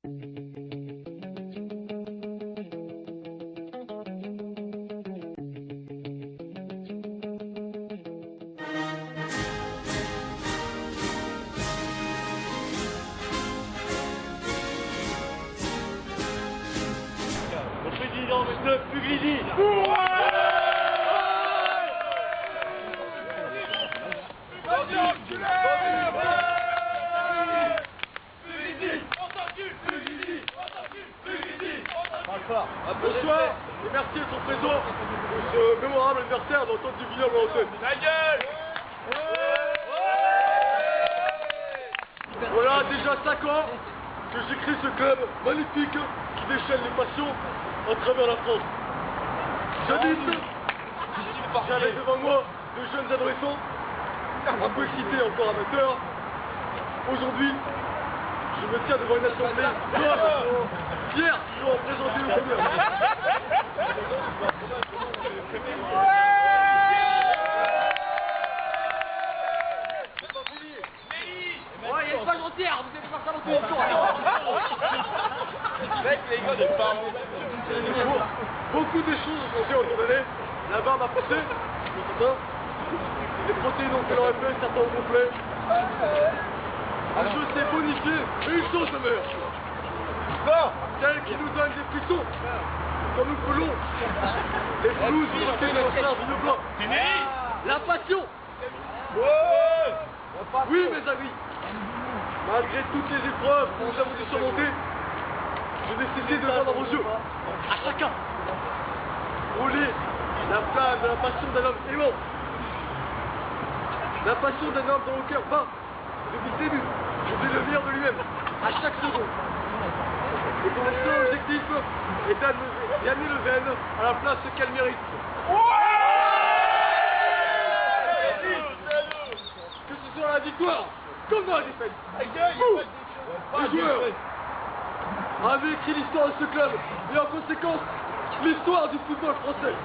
Le président de Puglisi. Bonsoir et merci d'être présent pour ce mémorable anniversaire d'Antoine du Villard-Valentin. La gueule. Voilà déjà 5 ans que j'écris ce club magnifique qui déchaîne les passions à travers la France. Jadis, j'avais devant moi de jeunes adolescents, un peu excités encore amateurs. Aujourd'hui, je me tiens devant une assemblée fière de représenter le commerce. Ouais, il y a une page entière, vous allez faire ça dans tous les tours. Mec, les gars, de parents. Beaucoup de choses ont changé au cours d'année. La barbe a poussé, c'est ça. Les protéines ont fait leur effet, certains au complet. La chose s'est bonifiée, et une chose demeure. Celle qui nous donne des frissons, comme nous pelons. Les blouses montées dans le cerf du blanc. La passion. Oui, mes amis. Malgré toutes les épreuves que nous avons dû surmonter, je n'ai cessé de voir dans vos yeux, à chacun, rouler la flamme de la passion d'un homme aimant. La passion d'un homme dont le cœur bat, depuis le début, je le meilleur de lui-même, à chaque seconde. Et dont le seul objectif est d'amener le Venn à la place qu'elle mérite. Que ce soit la victoire, comme dans la défaite. Les joueurs avaient écrit l'histoire de ce club et en conséquence l'histoire du football français.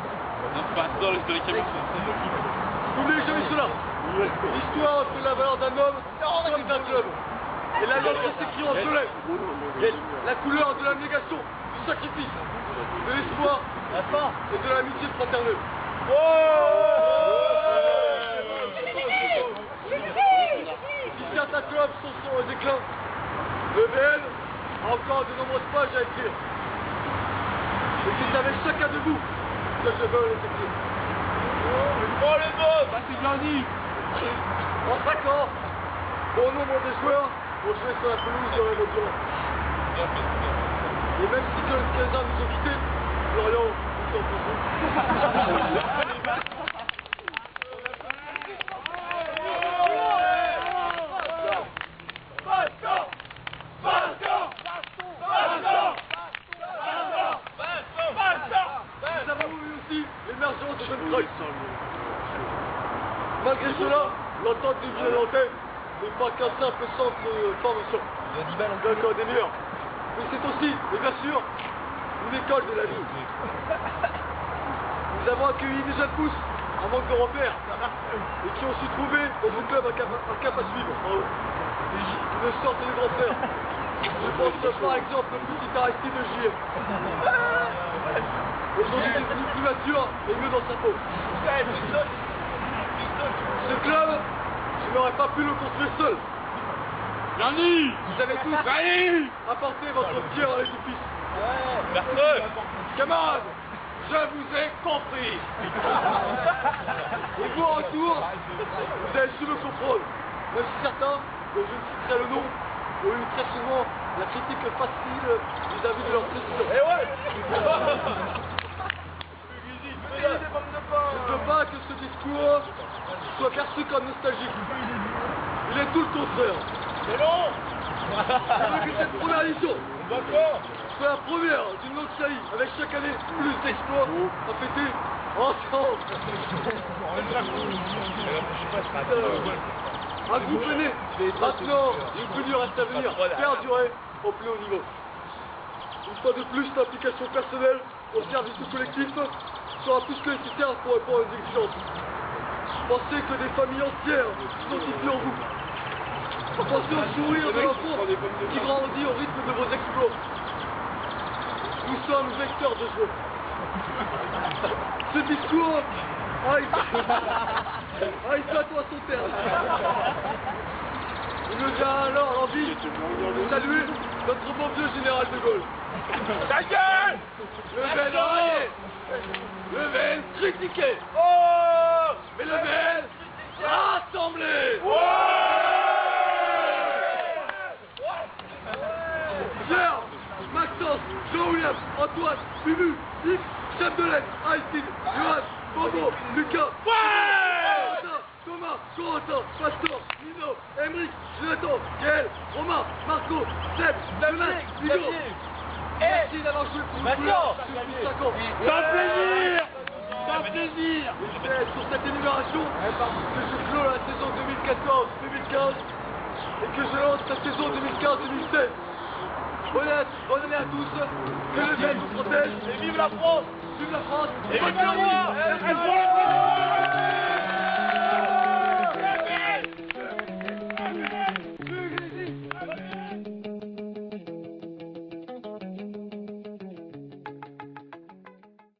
N'oubliez jamais cela. L'histoire de la valeur d'un homme comme d'un club. Et la nôtre s'écrit en soleil. La couleur de l'abnégation, du sacrifice, de l'espoir et de l'amitié fraternelle. Si certains clubs sont au déclin, le VN a encore de nombreuses pages à écrire. Et c'est avec chacun de vous que je veux les écrire. Les autres, c'est bien dit. En 5 ans, bon nombre de joueurs vont jouer sur la pelouse de Raymond Durand. Et même si quelques-uns nous ont quittés, Florian, nous sommes pour vous. Nous avons eu aussi l'émergence de jeunes Troy. Malgré cela, l'entente du Villard-Valentin n'est pas qu'un simple centre de formation d'un corps des meilleurs. Mais c'est aussi, et bien sûr, une école de la vie. Nous avons accueilli des jeunes pousses en manque de repères et qui ont su trouver dans ce club un cap à suivre en haut. Une sorte de grand frère. Je pense par exemple au petit Aristide de JM. Aujourd'hui, il est devenu plus mature et mieux dans sa peau. Ce club, je n'aurais pas pu le construire seul. Yannick, Vous avez tous apporté votre pierre à l'édifice. Camarades, je vous ai compris. Et vous, en retour, vous avez su me comprendre. Même si certains, dont je ne citerai le nom, ont eu très souvent la critique facile vis-à-vis de leur décision. Je ne veux pas que ce discours soit perçu comme nostalgique. Il est tout le contraire. c'est long. Je veux que cette première édition soit la première d'une longue série, avec chaque année plus d'exploits à fêter ensemble. Un groupe aîné, maintenant, une plus dure reste à venir, perdurer au plus haut niveau. Une fois de plus, l'implication personnelle au service du collectif sera plus que nécessaire pour répondre aux exigences. Pensez que des familles entières s'identifient en vous. Attention au sourire de l'enfant qui grandit au rythme de vos exploits. Nous sommes vecteurs de joie. Ce discours a à toi son terme. Il me vient alors l'envie de saluer notre bon vieux général de Gaulle. Ta gueule! Level railler, level critiquer, Oh! mais level rassembler. Pierre, Maxence, Jean-William, Antoine, Bubu, Yves, chef de lettre, Aïtine, Johan, Bobo, Lucas, Thomas, Corentin, Pastor, Nino, Emeric, Jonathan, Gaël, Romain, Marco, Seb, Jonas, Hugo. Merci d'avoir joué pour nous depuis 5 ans. Ça fait plaisir! Ça fait plaisir! Et c'est sur cette énumération que je clôt la saison 2014-2015 et que je lance la saison 2015-2016. Bonne année à tous, que le ciel vous protège. Et vive la France! Vive la France! Et vive le roi!